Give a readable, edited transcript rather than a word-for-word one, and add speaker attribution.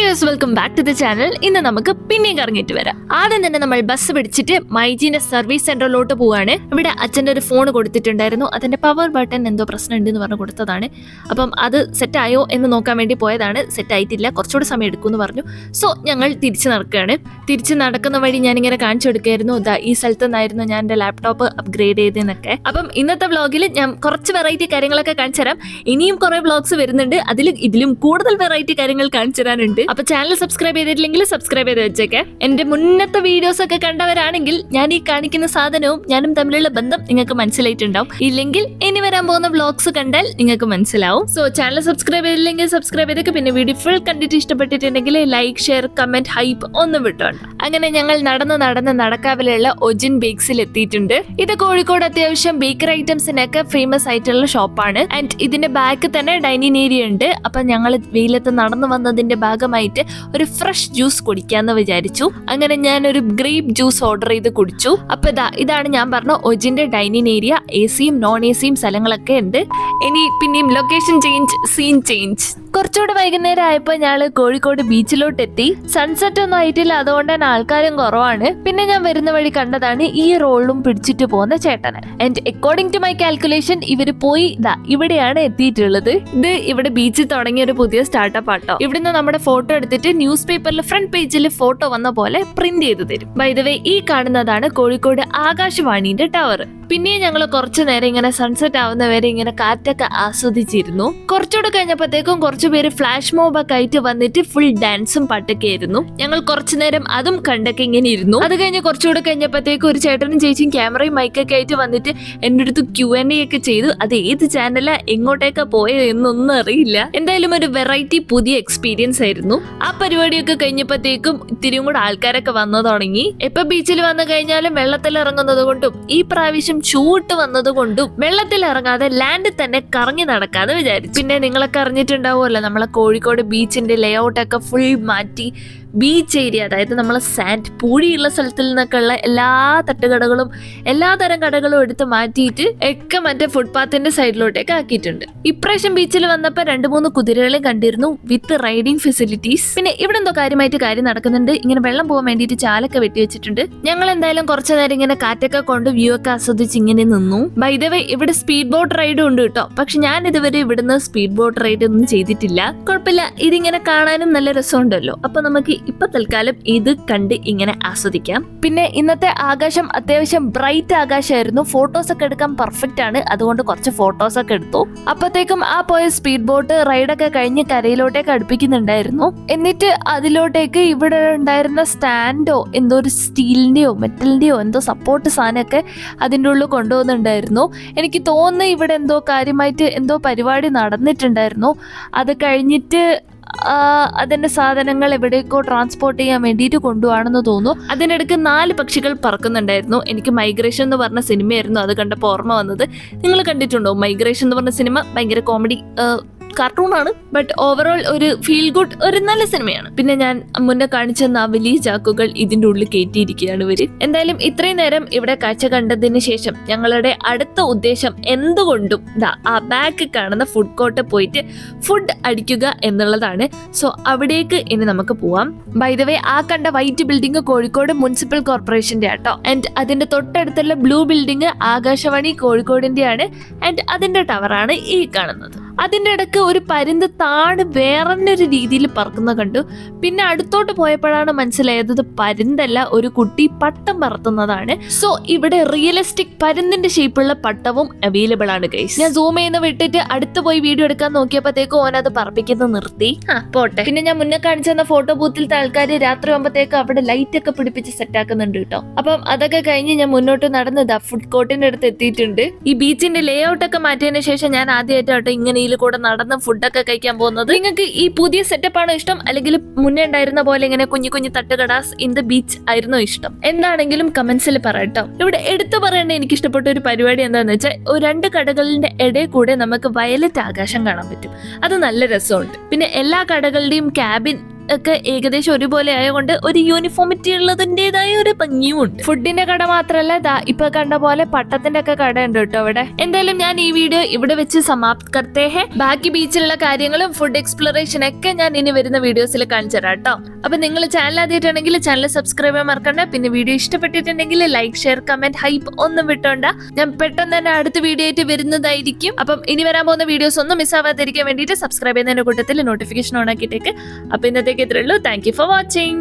Speaker 1: Viewers, welcome back to the channel. ഇന്ന് നമുക്ക് പിന്നെയും കറങ്ങിയിട്ട് വരാം. ആദ്യം തന്നെ നമ്മൾ ബസ് പിടിച്ചിട്ട് മൈജിന്റെ സർവീസ് സെന്ററിലോട്ട് പോവാണ്. ഇവിടെ അച്ഛൻ്റെ ഒരു ഫോൺ കൊടുത്തിട്ടുണ്ടായിരുന്നു. അതിന്റെ പവർ ബട്ടൺ എന്തോ പ്രശ്നം ഉണ്ട് എന്ന് പറഞ്ഞ് കൊടുത്തതാണ്. അപ്പം അത് സെറ്റ് ആയോ എന്ന് നോക്കാൻ വേണ്ടി പോയതാണ്. സെറ്റ് ആയിട്ടില്ല, കുറച്ചുകൂടി സമയം എടുക്കും എന്ന് പറഞ്ഞു. സോ ഞങ്ങൾ തിരിച്ചു നടക്കുകയാണ്. തിരിച്ച് നടക്കുന്ന വഴി ഞാനിങ്ങനെ കാണിച്ചു കൊടുക്കുകയായിരുന്നു, ഈ സ്ഥലത്ത് നിന്നായിരുന്നു ഞാൻ എൻ്റെ ലാപ്ടോപ്പ് അപ്ഗ്രേഡ് ചെയ്തതെന്നൊക്കെ. അപ്പം ഇന്നത്തെ വ്ളോഗിൽ ഞാൻ കുറച്ച് വെറൈറ്റി കാര്യങ്ങളൊക്കെ കാണിച്ചു തരാം. ഇനിയും കുറെ വ്ളോഗ്സ് വരുന്നുണ്ട്, ഇതിലും കൂടുതൽ വെറൈറ്റി കാര്യങ്ങൾ കാണിച്ചു തരാനുണ്ട്. അപ്പൊ ചാനൽ സബ്സ്ക്രൈബ് ചെയ്തിട്ടില്ലെങ്കിൽ സബ്സ്ക്രൈബ് ചെയ്ത് വെച്ചേക്കെ. എന്റെ മുന്നത്തെ വീഡിയോസ് ഒക്കെ കണ്ടവരാണെങ്കിൽ ഞാൻ ഈ കാണിക്കുന്ന സാധനവും ഞാനും തമ്മിലുള്ള ബന്ധം നിങ്ങൾക്ക് മനസ്സിലായിട്ടുണ്ടാവും. ഇല്ലെങ്കിൽ ഇനി വരാൻ പോകുന്ന വ്ളോഗ്സ് കണ്ടാൽ നിങ്ങൾക്ക് മനസ്സിലാവും. സോ ചാനൽ സബ്സ്ക്രൈബ് ചെയ്തില്ലെങ്കിൽ സബ്സ്ക്രൈബ് ചെയ്തൊക്കെ, പിന്നെ വീഡിയോ ഫുൾ കണ്ടിട്ട് ഇഷ്ടപ്പെട്ടിട്ടുണ്ടെങ്കിൽ ലൈക്ക്, ഷെയർ, കമന്റ്, ഹൈപ്പ് ഒന്നും വിട്ടോണ്ട്. അങ്ങനെ ഞങ്ങൾ നടന്ന് നടക്കാവിലുള്ള ഒജിൻ ബേക്സിൽ എത്തിയിട്ടുണ്ട്. ഇത് കോഴിക്കോട് അത്യാവശ്യം ബേക്കറി ഐറ്റംസിനൊക്കെ ഫേമസ് ആയിട്ടുള്ള ഷോപ്പാണ്. ആൻഡ് ഇതിന്റെ ബാക്ക് തന്നെ ഡൈനിങ് ഏരിയ ഉണ്ട്. അപ്പൊ ഞങ്ങൾ വെയിലത്ത് നടന്നു വന്നതിന്റെ ഭാഗമായിട്ട് ഒരു ഫ്രഷ് ജ്യൂസ് കുടിക്കാന്ന് വിചാരിച്ചു. അങ്ങനെ ഞാൻ ഒരു ഗ്രേപ്പ് ജ്യൂസ് ഓർഡർ ചെയ്ത് കുടിച്ചു. അപ്പൊ ഇതാണ് ഞാൻ പറഞ്ഞ ഒജിന്റെ ഡൈനിങ് ഏരിയ. എസിയും നോൺ എസിയും സ്ഥലങ്ങളൊക്കെ ഉണ്ട്. ഇനി പിന്നെയും ലൊക്കേഷൻ ചേഞ്ച്, സീൻ ചേഞ്ച്. കുറച്ചുകൂടെ വൈകുന്നേരം ആയപ്പോ ഞങ്ങള് കോഴിക്കോട് ബീച്ചിലോട്ട് എത്തി. സൺസെറ്റ് ഒന്നും ആയിട്ടില്ല, അതുകൊണ്ട് തന്നെ ആൾക്കാരും കുറവാണ്. പിന്നെ ഞാൻ വരുന്ന വഴി കണ്ടതാണ് ഈ റോളും പിടിച്ചിട്ട് പോകുന്ന ചേട്ടനെ. And according to my calculation ഇവര് പോയി ഇവിടെയാണ് എത്തിയിട്ടുള്ളത്. ഇത് ഇവിടെ ബീച്ചിൽ തുടങ്ങിയ ഒരു പുതിയ സ്റ്റാർട്ടപ്പ് ആട്ടോ. ഇവിടുന്ന് നമ്മുടെ ഫോട്ടോ എടുത്തിട്ട് ന്യൂസ് പേപ്പറിൽ ഫ്രണ്ട് പേജിൽ ഫോട്ടോ വന്ന പോലെ പ്രിന്റ് ചെയ്ത് തരും. ബൈ ദ വേ, ഈ കാണുന്നതാണ് കോഴിക്കോട് ആകാശവാണിന്റെ ടവർ. പിന്നെ ഞങ്ങൾ കുറച്ചു നേരം ഇങ്ങനെ സൺസെറ്റ് ആവുന്നവരെ ഇങ്ങനെ കാറ്റൊക്കെ ആസ്വദിച്ചിരുന്നു. കുറച്ചുകൂടെ കഴിഞ്ഞപ്പോഴത്തേക്കും കുറച്ചുപേര് ഫ്ലാഷ് മോബൊക്കെ ആയിട്ട് വന്നിട്ട് ഫുൾ ഡാൻസും പാട്ടൊക്കെ ആയിരുന്നു. ഞങ്ങൾ കുറച്ചു നേരം അതും കണ്ടൊക്കെ ഇങ്ങനെ ഇരുന്നു. അത് കഴിഞ്ഞ് കുറച്ചുകൂടെ കഴിഞ്ഞപ്പോഴത്തേക്കും ഒരു ചേട്ടനും ചേച്ചിയും ക്യാമറയും മൈക്കൊക്കെ ആയിട്ട് വന്നിട്ട് എൻ്റെ അടുത്ത് Q&A ഒക്കെ ചെയ്തു. അത് ഏത് ചാനലാ, എങ്ങോട്ടേക്കാ പോയത് എന്നൊന്നും അറിയില്ല. എന്തായാലും ഒരു വെറൈറ്റി പുതിയ എക്സ്പീരിയൻസ് ആയിരുന്നു. ആ പരിപാടിയൊക്കെ കഴിഞ്ഞപ്പോഴത്തേക്കും ഇത്തിരിയും കൂടെ ആൾക്കാരൊക്കെ വന്നു തുടങ്ങി. എപ്പൊ ബീച്ചിൽ വന്നു കഴിഞ്ഞാലും വെള്ളത്തിൽ ഇറങ്ങുന്നത് കൊണ്ടും ഈ പ്രാവശ്യം ചൂട്ട് വന്നത് കൊണ്ടും വെള്ളത്തിൽ ഇറങ്ങാതെ ലാൻഡിൽ തന്നെ കറങ്ങി നടക്കാതെ വിചാരിച്ചു. പിന്നെ നിങ്ങളൊക്കെ അറിഞ്ഞിട്ടുണ്ടാവുമല്ലോ, നമ്മളെ കോഴിക്കോട് ബീച്ചിന്റെ ലേഔട്ട് ഒക്കെ ഫുൾ മാറ്റി ബീച്ച് ഏരിയ, അതായത് നമ്മളെ സാൻഡ് പൂഴിയുള്ള സ്ഥലത്തിൽ നിന്നൊക്കെ ഉള്ള എല്ലാ തട്ടുകടകളും എല്ലാ തരം കടകളും എടുത്ത് മാറ്റിയിട്ട് ഒക്കെ മറ്റേ ഫുട്പാത്തിന്റെ സൈഡിലോട്ടേക്ക് ആക്കിയിട്ടുണ്ട്. ഇപ്രാവശ്യം ബീച്ചിൽ വന്നപ്പോൾ 2-3 കുതിരകളെ കണ്ടിരുന്നു വിത്ത് റൈഡിംഗ് ഫെസിലിറ്റീസ്. പിന്നെ ഇവിടെ എന്തോ കാര്യമായിട്ട് കാര്യം നടക്കുന്നുണ്ട്. ഇങ്ങനെ വെള്ളം പോകാൻ വേണ്ടിയിട്ട് ചാലൊക്കെ വെട്ടിവെച്ചിട്ടുണ്ട്. ഞങ്ങൾ എന്തായാലും കുറച്ചു നേരം ഇങ്ങനെ കാറ്റൊക്കെ കൊണ്ട് വ്യൂ ഒക്കെ ആസ്വദിച്ച് ഇങ്ങനെ നിന്നു. ബൈ ദ വേ, ഇവിടെ സ്പീഡ് ബോട്ട് റൈഡും ഉണ്ട് കേട്ടോ. പക്ഷെ ഞാൻ ഇതുവരെ ഇവിടുന്ന് സ്പീഡ് ബോട്ട് റൈഡ് ഒന്നും ചെയ്തിട്ടില്ല. കുഴപ്പമില്ല, ഇതിങ്ങനെ കാണാനും നല്ല രസമുണ്ടല്ലോ. അപ്പൊ നമുക്ക് ഇപ്പൊ തൽക്കാലം ഇത് കണ്ട് ഇങ്ങനെ ആസ്വദിക്കാം. പിന്നെ ഇന്നത്തെ ആകാശം അത്യാവശ്യം ബ്രൈറ്റ് ആകാശമായിരുന്നു. ഫോട്ടോസ് ഒക്കെ എടുക്കാൻ പെർഫെക്റ്റ് ആണ്. അതുകൊണ്ട് കുറച്ച് ഫോട്ടോസ് ഒക്കെ എടുത്തു. അപ്പത്തേക്കും ആ പോയ സ്പീഡ് ബോട്ട് റൈഡൊക്കെ കഴിഞ്ഞ് കരയിലോട്ടേക്ക് അടുപ്പിക്കുന്നുണ്ടായിരുന്നു. എന്നിട്ട് അതിലോട്ടേക്ക് ഇവിടെ ഉണ്ടായിരുന്ന സ്റ്റാൻഡോ എന്തോ ഒരു സ്റ്റീലിന്റെയോ മെറ്റലിന്റെയോ എന്തോ സപ്പോർട്ട് സാധനമൊക്കെ അതിൻ്റെ ഉള്ളിൽ കൊണ്ടുപോകുന്നുണ്ടായിരുന്നു. എനിക്ക് തോന്നുന്നു ഇവിടെ എന്തോ കാര്യമായിട്ട് എന്തോ പരിപാടി നടന്നിട്ടുണ്ടായിരുന്നു. അത് കഴിഞ്ഞിട്ട് അതിന്റെ സാധനങ്ങൾ എവിടേക്കോ ട്രാൻസ്പോർട്ട് ചെയ്യാൻ വേണ്ടിയിട്ട് കൊണ്ടുപോകണമെന്ന് തോന്നുന്നു. അതിനിടയ്ക്ക് 4 പക്ഷികൾ പറക്കുന്നുണ്ടായിരുന്നു. എനിക്ക് മൈഗ്രേഷൻ എന്ന് പറഞ്ഞ സിനിമയായിരുന്നു അത് കണ്ടപ്പോൾ ഓർമ്മ വന്നത്. നിങ്ങൾ കണ്ടിട്ടുണ്ടോ മൈഗ്രേഷൻ എന്ന് പറഞ്ഞ സിനിമ? ഭയങ്കര കോമഡി കാർട്ടൂണാണ്, ബട്ട് ഓവറോൾ ഒരു ഫീൽ ഗുഡ്, ഒരു നല്ല സിനിമയാണ്. പിന്നെ ഞാൻ മുന്നേ കാണിച്ച വലിയ ചാക്കുകൾ ഇതിന്റെ ഉള്ളിൽ കയറ്റിയിരിക്കുകയാണ് ഇവര്. എന്തായാലും ഇത്രയും നേരം ഇവിടെ കാഴ്ച കണ്ടതിന് ശേഷം ഞങ്ങളുടെ അടുത്ത ഉദ്ദേശം എന്തുകൊണ്ടും ആ ബാക്ക് കാണുന്ന ഫുഡ് കോർട്ട് പോയിട്ട് ഫുഡ് അടിക്കുക എന്നുള്ളതാണ്. സോ അവിടേക്ക് ഇനി നമുക്ക് പോവാം. ബൈ ദ വേ, ആ കണ്ട വൈറ്റ് ബിൽഡിംഗ് കോഴിക്കോട് മുനിസിപ്പൽ കോർപ്പറേഷന്റെ ആട്ടോ. ആൻഡ് അതിന്റെ തൊട്ടടുത്തുള്ള ബ്ലൂ ബിൽഡിംഗ് ആകാശവാണി കോഴിക്കോടിന്റെ ആണ്. ആൻഡ് അതിന്റെ ടവറാണ് ഈ കാണുന്നത്. അതിൻ്റെ ഇടയ്ക്ക് ഒരു പരുന്ത് താട് വേറൊരു രീതിയിൽ പറക്കുന്ന കണ്ടു. പിന്നെ അടുത്തോട്ട് പോയപ്പോഴാണ് മനസ്സിലായത് പരുന്തല്ല, ഒരു കുട്ടി പട്ടം പറത്തുന്നതാണ്. സോ ഇവിടെ റിയലിസ്റ്റിക് പരുന്തിന്റെ ഷേപ്പുള്ള പട്ടവും അവൈലബിൾ ആണ് ഗൈസ്. ഞാൻ സൂം ചെയ്യുന്ന വിട്ടിട്ട് അടുത്ത് പോയി വീഡിയോ എടുക്കാൻ നോക്കിയപ്പോഴത്തേക്കും ഓൻ അത് പറപ്പിക്കുന്നത് നിർത്തി. പോട്ടെ. പിന്നെ ഞാൻ മുന്നേ കാണിച്ചെന്ന ഫോട്ടോ ബൂത്തിലത്തെ ആൾക്കാർ രാത്രി ആകുമ്പോഴത്തേക്ക് അവിടെ ലൈറ്റ് ഒക്കെ പിടിപ്പിച്ച് സെറ്റ് ആക്കുന്നുണ്ട് കേട്ടോ. അപ്പം അതൊക്കെ കഴിഞ്ഞ് ഞാൻ മുന്നോട്ട് നടന്നതാ ഫുഡ് കോർട്ടിന്റെ അടുത്ത് എത്തിയിട്ടുണ്ട്. ഈ ബീച്ചിന്റെ ലേ ഔട്ട് ഒക്കെ മാറ്റിയതിനു ശേഷം ഞാൻ ആദ്യമായിട്ടോ ഇങ്ങനെ കൂടെ നടന്ന് ഫുഡൊക്കെ കഴിക്കാൻ പോകുന്നത്. നിങ്ങൾക്ക് ഈ പുതിയ സെറ്റപ്പ് ആണോ ഇഷ്ടം, അല്ലെങ്കിൽ മുന്നേ ഉണ്ടായിരുന്ന പോലെ ഇങ്ങനെ കുഞ്ഞു കുഞ്ഞു തട്ടുകടാസ് ഇൻ ദ ബീച്ച് ആയിരുന്നോ ഇഷ്ടം? എന്താണെങ്കിലും കമന്റ്സിൽ പറയട്ടോ. ഇവിടെ എടുത്തു പറയേണ്ട എനിക്ക് ഇഷ്ടപ്പെട്ട ഒരു പരിപാടി എന്താണെന്ന് വെച്ചാൽ 2 കടകളുടെ ഇടയിൽ കൂടെ നമുക്ക് വയലറ്റ് ആകാശം കാണാൻ പറ്റും. അത് നല്ല രസമുണ്ട്. പിന്നെ എല്ലാ കടകളുടെയും ക്യാബിൻ ഒക്കെ ഏകദേശം ഒരുപോലെ ആയതുകൊണ്ട് ഒരു യൂണിഫോമിറ്റി ഉള്ളതിൻ്റെതായ ഒരു ഭംഗിയും ഉണ്ട്. ഫുഡിന്റെ കട മാത്രല്ല ഇപ്പൊ കണ്ട പോലെ പട്ടത്തിന്റെ ഒക്കെ കട ഉണ്ട് കേട്ടോ അവിടെ. എന്തായാലും ഞാൻ ഈ വീഡിയോ ഇവിടെ വെച്ച് സമാപ്ത് കർത്തേ ഹെ. ബാക്കി ബീച്ചിലുള്ള കാര്യങ്ങളും ഫുഡ് എക്സ്പ്ലോറേഷൻ ഒക്കെ ഞാൻ ഇനി വരുന്ന വീഡിയോസിൽ കാണിച്ചു തരാം കേട്ടോ. അപ്പൊ നിങ്ങൾ ചാനൽ ആദ്യമായിട്ടാണെങ്കിൽ ചാനൽ സബ്സ്ക്രൈബ് ചെയ്യാൻ മറക്കണ്ട. പിന്നെ വീഡിയോ ഇഷ്ടപ്പെട്ടിട്ടുണ്ടെങ്കിൽ ലൈക്ക്, ഷെയർ, കമന്റ്, ഹൈപ്പ് ഒന്നും വിട്ടോണ്ട. ഞാൻ പെട്ടെന്ന് തന്നെ അടുത്ത വീഡിയോ ആയിട്ട് വരുന്നതായിരിക്കും. അപ്പം ഇനി വരാൻ പോകുന്ന വീഡിയോസ് ഒന്നും മിസ് ആവാതിരിക്കാൻ വേണ്ടിയിട്ട് സബ്സ്ക്രൈബ് ചെയ്യുന്നതിന്റെ കൂട്ടത്തിൽ നോട്ടിഫിക്കേഷൻ ഓൺ ആക്കിയിട്ടേക്ക്. അപ്പൊ ഇന്നത്തേക്ക് ഇത്രേ ഉള്ളൂ. Thank you for watching.